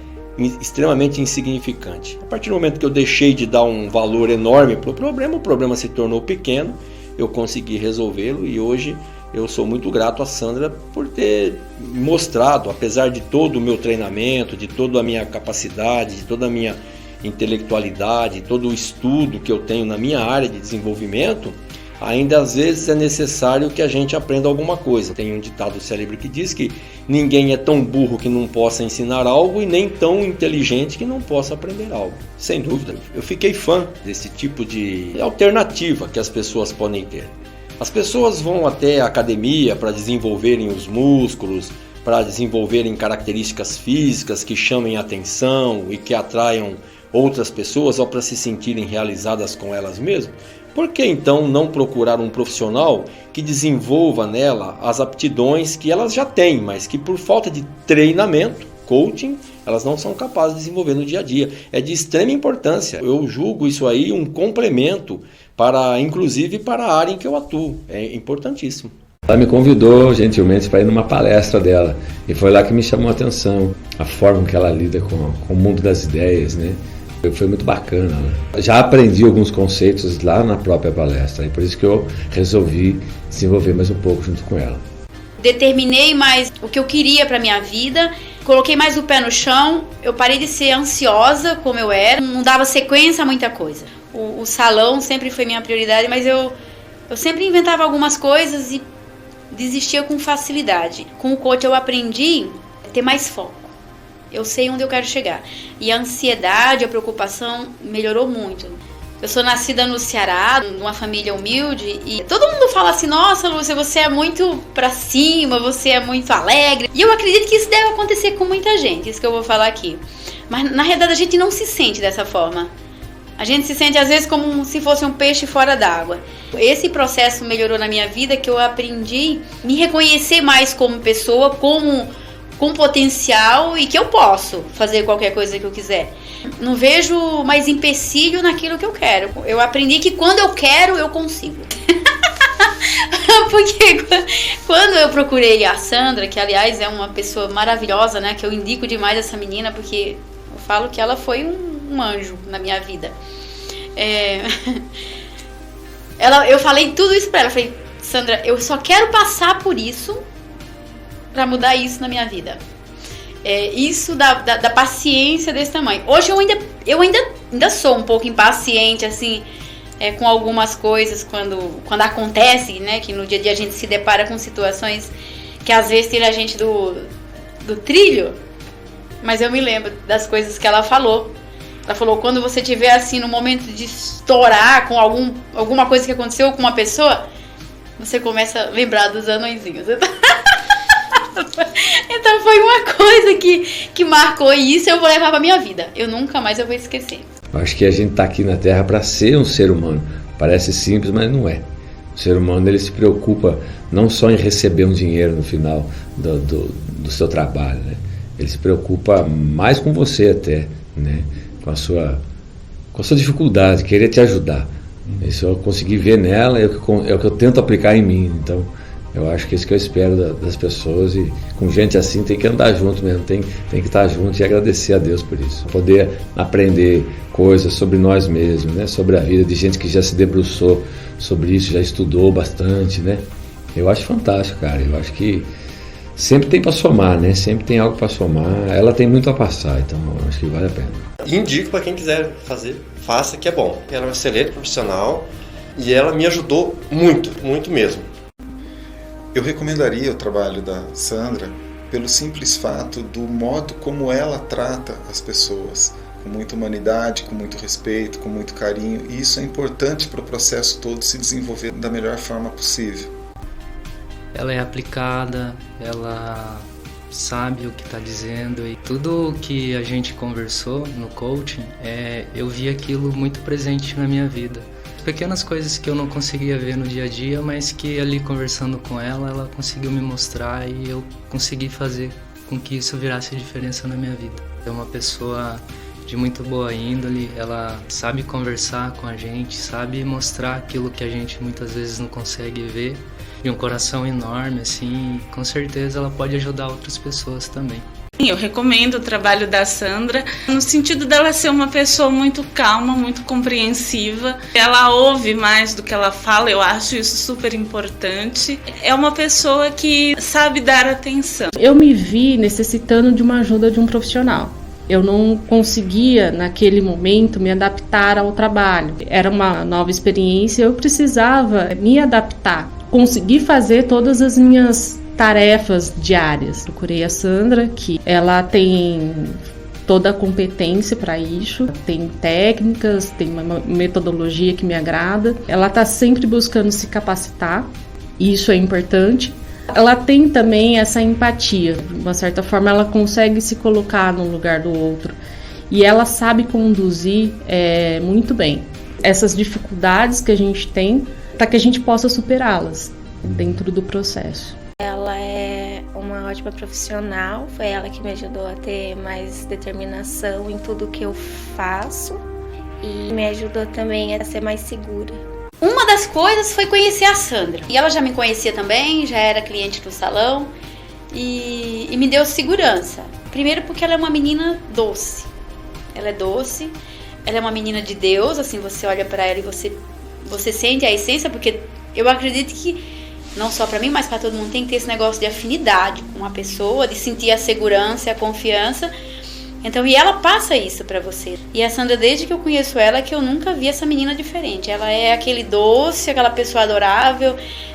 extremamente insignificante. A partir do momento que eu deixei de dar um valor enorme para o problema se tornou pequeno, eu consegui resolvê-lo e hoje eu sou muito grato a Sandra por ter mostrado, apesar de todo o meu treinamento, de toda a minha capacidade, de toda a minha intelectualidade, todo o estudo que eu tenho na minha área de desenvolvimento, ainda às vezes é necessário que a gente aprenda alguma coisa. Tem um ditado célebre que diz que ninguém é tão burro que não possa ensinar algo e nem tão inteligente que não possa aprender algo. Sem dúvida, eu fiquei fã desse tipo de alternativa que as pessoas podem ter. As pessoas vão até a academia para desenvolverem os músculos, para desenvolverem características físicas que chamem a atenção e que atraiam outras pessoas ou para se sentirem realizadas com elas mesmas. Por que então não procurar um profissional que desenvolva nela as aptidões que elas já têm, mas que por falta de treinamento, coaching, elas não são capazes de desenvolver no dia a dia? É de extrema importância. Eu julgo isso aí um complemento inclusive para a área em que eu atuo. É importantíssimo. Ela me convidou gentilmente para ir numa palestra dela e foi lá que me chamou a atenção, a forma que ela lida com o mundo das ideias, né? Foi muito bacana. Já aprendi alguns conceitos lá na própria palestra e por isso que eu resolvi desenvolver mais um pouco junto com ela. Determinei mais o que eu queria para minha vida, coloquei mais o pé no chão, eu parei de ser ansiosa como eu era, não dava sequência a muita coisa. O salão sempre foi minha prioridade, mas eu sempre inventava algumas coisas e desistia com facilidade. Com o coach eu aprendi a ter mais foco. Eu sei onde eu quero chegar. E a ansiedade, a preocupação melhorou muito. Eu sou nascida no Ceará, numa família humilde, e todo mundo fala assim, nossa, Lúcia, você é muito pra cima, você é muito alegre. E eu acredito que isso deve acontecer com muita gente, isso que eu vou falar aqui. Mas na realidade a gente não se sente dessa forma. A gente se sente às vezes como se fosse um peixe fora d'água. Esse processo melhorou na minha vida, que eu aprendi a me reconhecer mais como pessoa, com potencial e que eu posso fazer qualquer coisa que eu quiser. Não vejo mais empecilho naquilo que eu quero. Eu aprendi que quando eu quero, eu consigo. Porque quando eu procurei a Sandra, que aliás é uma pessoa maravilhosa, né, que eu indico demais essa menina, porque eu falo que ela foi um anjo na minha vida. Eu falei tudo isso pra ela. Eu falei, Sandra, eu só quero passar por isso para mudar isso na minha vida. Isso da paciência desse tamanho. Hoje eu ainda sou um pouco impaciente, assim, com algumas coisas quando acontece, né? Que no dia a dia a gente se depara com situações que às vezes tiram a gente do trilho. Mas eu me lembro das coisas que ela falou. Ela falou, quando você estiver assim no momento de estourar com alguma coisa que aconteceu com uma pessoa, você começa a lembrar dos anõezinhos. Então foi uma coisa que marcou, e isso eu vou levar pra minha vida. Eu nunca mais vou esquecer. Eu acho que a gente tá aqui na Terra para ser um ser humano. Parece simples, mas não é. O ser humano ele se preocupa não só em receber um dinheiro no final do seu trabalho, né? Ele se preocupa mais com você até, né? Com a sua dificuldade, querer te ajudar. Isso eu consegui ver nela, é o que eu tento aplicar em mim. Então, eu acho que é isso que eu espero das pessoas, e com gente assim tem que andar junto mesmo, tem que estar junto e agradecer a Deus por isso. Poder aprender coisas sobre nós mesmos, né? Sobre a vida de gente que já se debruçou sobre isso, já estudou bastante, né? Eu acho fantástico, cara. Eu acho que sempre tem para somar, né? Sempre tem algo para somar. Ela tem muito a passar, então eu acho que vale a pena. Indico para quem quiser fazer, faça, que é bom. Ela é uma excelente profissional e ela me ajudou muito, muito mesmo. Eu recomendaria o trabalho da Sandra pelo simples fato do modo como ela trata as pessoas, com muita humanidade, com muito respeito, com muito carinho, e isso é importante para o processo todo se desenvolver da melhor forma possível. Ela é aplicada, ela sabe o que está dizendo, e tudo que a gente conversou no coaching, eu vi aquilo muito presente na minha vida. Pequenas coisas que eu não conseguia ver no dia a dia, mas que ali conversando com ela conseguiu me mostrar, e eu consegui fazer com que isso virasse a diferença na minha vida. É uma pessoa de muito boa índole, ela sabe conversar com a gente, sabe mostrar aquilo que a gente muitas vezes não consegue ver, de um coração enorme, assim, e com certeza ela pode ajudar outras pessoas também. Eu recomendo o trabalho da Sandra, no sentido dela ser uma pessoa muito calma, muito compreensiva. Ela ouve mais do que ela fala, eu acho isso super importante. É uma pessoa que sabe dar atenção. Eu me vi necessitando de uma ajuda de um profissional. Eu não conseguia, naquele momento, me adaptar ao trabalho. Era uma nova experiência, eu precisava me adaptar. Consegui fazer todas as minhas tarefas diárias. Procurei a Sandra, que ela tem toda a competência para isso, tem técnicas, tem uma metodologia que me agrada. Ela está sempre buscando se capacitar, e isso é importante. Ela tem também essa empatia, de uma certa forma ela consegue se colocar no lugar do outro, e ela sabe conduzir muito bem essas dificuldades que a gente tem, para que a gente possa superá-las dentro do processo. Ela é uma ótima profissional, foi ela que me ajudou a ter mais determinação em tudo que eu faço, e me ajudou também a ser mais segura. Uma das coisas foi conhecer a Sandra, e ela já me conhecia também, já era cliente do salão, e me deu segurança. Primeiro porque ela é uma menina doce, ela é doce, ela é uma menina de Deus, assim, você olha para ela e você sente a essência, porque eu acredito que não só para mim, mas para todo mundo tem que ter esse negócio de afinidade com uma pessoa, de sentir a segurança e a confiança. Então, e ela passa isso para você. E a Sandra, desde que eu conheço ela, que eu nunca vi essa menina diferente. Ela é aquele doce, aquela pessoa adorável,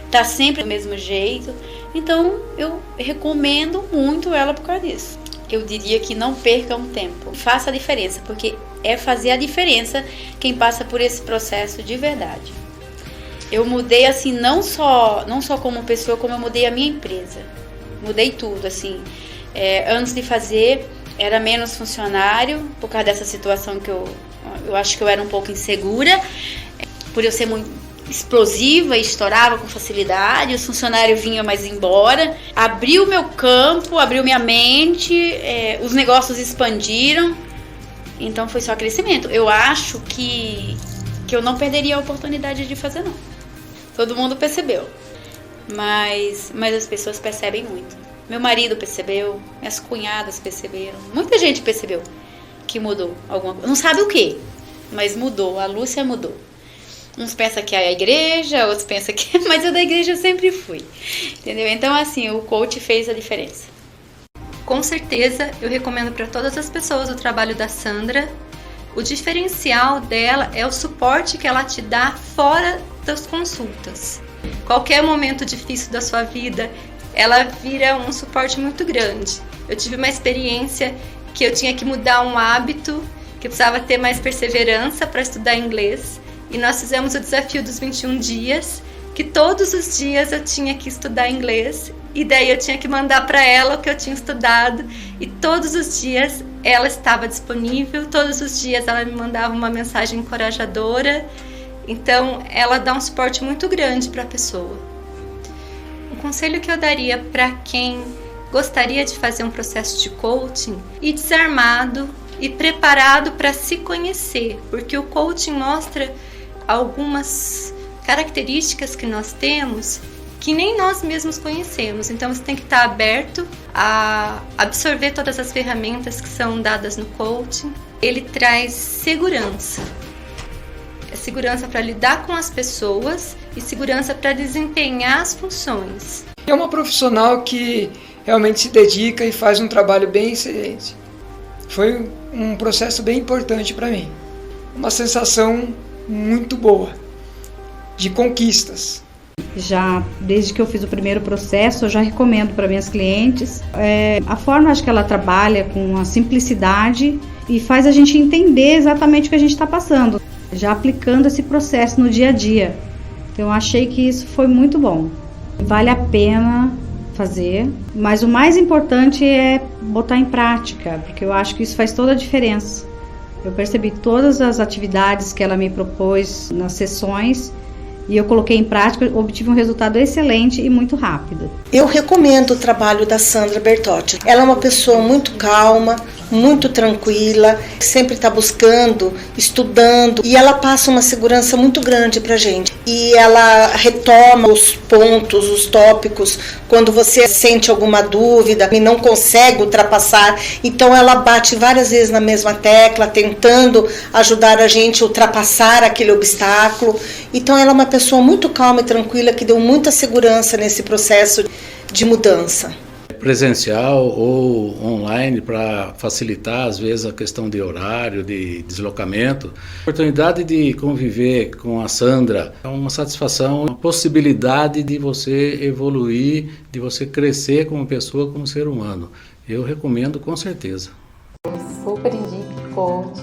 tá sempre do mesmo jeito. Então, eu recomendo muito ela por causa disso. Eu diria que não perca um tempo. Faça a diferença, porque é fazer a diferença quem passa por esse processo de verdade. Eu mudei, assim, não só como pessoa, como eu mudei a minha empresa. Mudei tudo, assim. Antes de fazer, era menos funcionário, por causa dessa situação que eu acho que eu era um pouco insegura. Por eu ser muito explosiva e estourava com facilidade, os funcionários vinham mais embora. Abriu meu campo, abriu minha mente, os negócios expandiram. Então foi só crescimento. Eu acho que eu não perderia a oportunidade de fazer, não. Todo mundo percebeu, mas as pessoas percebem muito. Meu marido percebeu, minhas cunhadas perceberam, muita gente percebeu que mudou alguma coisa. Não sabe o que, mas mudou, a Lúcia mudou. Uns pensam que é a igreja, outros pensam que... Mas eu da igreja sempre fui, entendeu? Então, assim, o coach fez a diferença. Com certeza, eu recomendo para todas as pessoas o trabalho da Sandra. O diferencial dela é o suporte que ela te dá fora das consultas. Qualquer momento difícil da sua vida, ela vira um suporte muito grande. Eu tive uma experiência que eu tinha que mudar um hábito, que eu precisava ter mais perseverança para estudar inglês, e nós fizemos o desafio dos 21 dias, que todos os dias eu tinha que estudar inglês, e daí eu tinha que mandar para ela o que eu tinha estudado, e todos os dias ela estava disponível, todos os dias ela me mandava uma mensagem encorajadora, Então, ela dá um suporte muito grande para a pessoa. Um conselho que eu daria para quem gostaria de fazer um processo de coaching: ir desarmado e preparado para se conhecer, porque o coaching mostra algumas características que nós temos que nem nós mesmos conhecemos. Então você tem que estar aberto a absorver todas as ferramentas que são dadas no coaching. Ele traz segurança. Segurança para lidar com as pessoas e segurança para desempenhar as funções. É uma profissional que realmente se dedica e faz um trabalho bem excelente. Foi um processo bem importante para mim. Uma sensação muito boa de conquistas. Já desde que eu fiz o primeiro processo, eu já recomendo para minhas clientes. A forma, acho que ela trabalha com a simplicidade e faz a gente entender exatamente o que a gente está passando, já aplicando esse processo no dia a dia. Então eu achei que isso foi muito bom. Vale a pena fazer, mas o mais importante é botar em prática, porque eu acho que isso faz toda a diferença. Eu percebi todas as atividades que ela me propôs nas sessões e eu coloquei em prática, obtive um resultado excelente e muito rápido. Eu recomendo o trabalho da Sandra Bertotti. Ela é uma pessoa muito calma, muito tranquila, sempre está buscando, estudando, e ela passa uma segurança muito grande para a gente. E ela retoma os pontos, os tópicos, quando você sente alguma dúvida e não consegue ultrapassar. Então ela bate várias vezes na mesma tecla, tentando ajudar a gente a ultrapassar aquele obstáculo. Então ela é uma pessoa muito calma e tranquila, que deu muita segurança nesse processo de mudança. Presencial ou online, para facilitar às vezes a questão de horário, de deslocamento. A oportunidade de conviver com a Sandra é uma satisfação, uma possibilidade de você evoluir, de você crescer como pessoa, como ser humano. Eu recomendo com certeza. Eu super indico coach.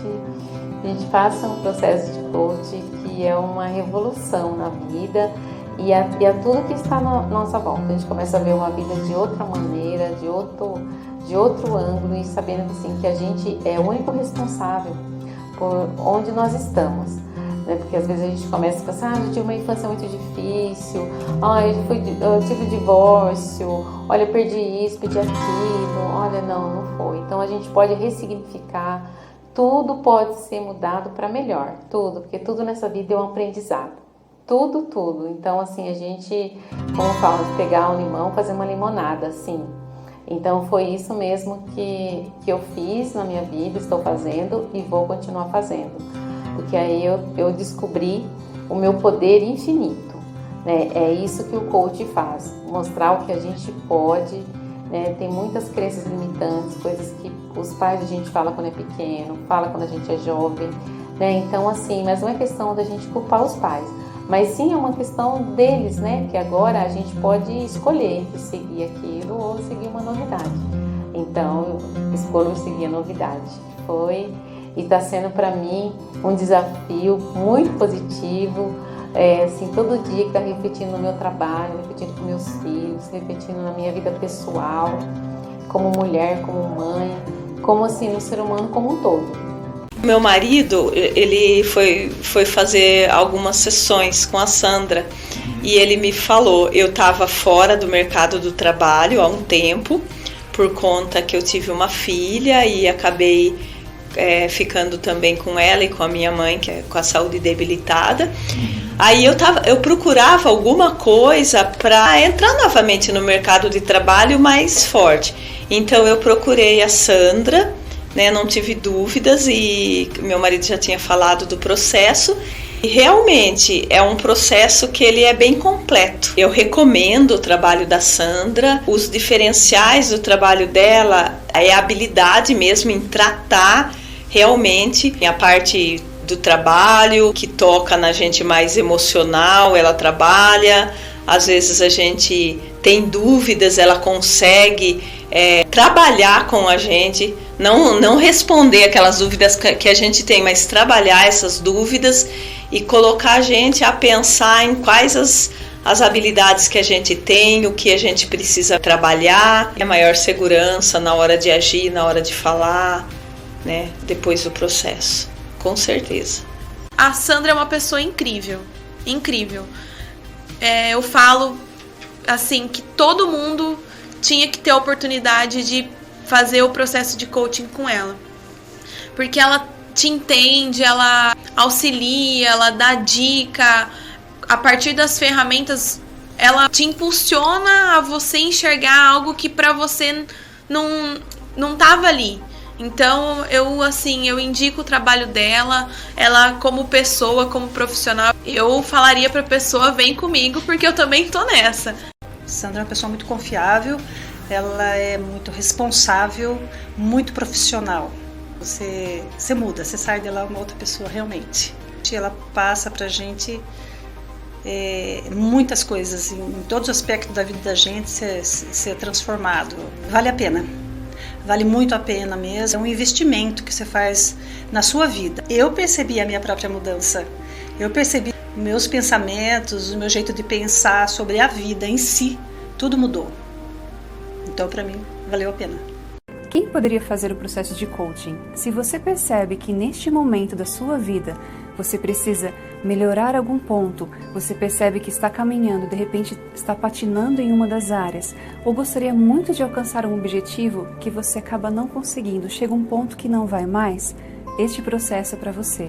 A gente faça um processo de coach que é uma revolução na vida. E a tudo que está na nossa volta. A gente começa a ver uma vida de outra maneira, de outro ângulo, e sabendo assim, que a gente é o único responsável por onde nós estamos. Né? Porque às vezes a gente começa a pensar, eu tive uma infância muito difícil, eu tive divórcio, olha, eu perdi isso, perdi aquilo, olha, não foi. Então a gente pode ressignificar, tudo pode ser mudado para melhor, tudo, porque tudo nessa vida é um aprendizado. Tudo. Então, assim, a gente, como fala, de pegar um limão, fazer uma limonada, assim. Então, foi isso mesmo que eu fiz na minha vida, estou fazendo e vou continuar fazendo. Porque aí eu descobri o meu poder infinito, né? É isso que o coach faz, mostrar o que a gente pode, né? Tem muitas crenças limitantes, coisas que os pais a gente fala quando é pequeno, fala quando a gente é jovem, né? Então, assim, mas não é questão da gente culpar os pais. Mas sim é uma questão deles, né? Que agora a gente pode escolher entre seguir aquilo ou seguir uma novidade. Então eu escolho seguir a novidade. E está sendo para mim um desafio muito positivo. Assim, todo dia que está refletindo no meu trabalho, refletindo com meus filhos, refletindo na minha vida pessoal, como mulher, como mãe, como assim, no ser humano como um todo. Meu marido, ele foi fazer algumas sessões com a Sandra e ele me falou, eu estava fora do mercado do trabalho há um tempo, por conta que eu tive uma filha e acabei ficando também com ela e com a minha mãe, que é com a saúde debilitada. Aí eu procurava alguma coisa para entrar novamente no mercado de trabalho mais forte. Então eu procurei a Sandra, né, não tive dúvidas, e meu marido já tinha falado do processo. E realmente é um processo que ele é bem completo. Eu recomendo o trabalho da Sandra. Os diferenciais do trabalho dela é a habilidade mesmo em tratar realmente a parte do trabalho, que toca na gente mais emocional, ela trabalha. Às vezes a gente tem dúvidas, ela consegue trabalhar com a gente, não responder aquelas dúvidas que a gente tem, mas trabalhar essas dúvidas e colocar a gente a pensar em quais as habilidades que a gente tem, o que a gente precisa trabalhar, a maior segurança na hora de agir, na hora de falar, né, depois do processo, com certeza. A Sandra é uma pessoa incrível, incrível. Eu falo assim que todo mundo tinha que ter a oportunidade de fazer o processo de coaching com ela, porque ela te entende, ela auxilia, ela dá dica. A partir das ferramentas, ela te impulsiona a você enxergar algo que para você não estava ali. Então, eu indico o trabalho dela. Ela, como pessoa, como profissional, eu falaria para a pessoa, vem comigo, porque eu também tô nessa. Sandra é uma pessoa muito confiável, ela é muito responsável, muito profissional. Você muda, você sai dela uma outra pessoa realmente. Ela passa pra gente muitas coisas, em todos os aspectos da vida da gente ser transformado. Vale a pena. Vale muito a pena mesmo. É um investimento que você faz na sua vida. Eu percebi a minha própria mudança. Eu percebi meus pensamentos, o meu jeito de pensar sobre a vida em si. Tudo mudou. Então, para mim, valeu a pena. Quem poderia fazer o processo de coaching? Se você percebe que neste momento da sua vida você precisa melhorar algum ponto, você percebe que está caminhando, de repente está patinando em uma das áreas, ou gostaria muito de alcançar um objetivo que você acaba não conseguindo, chega um ponto que não vai mais, este processo é para você.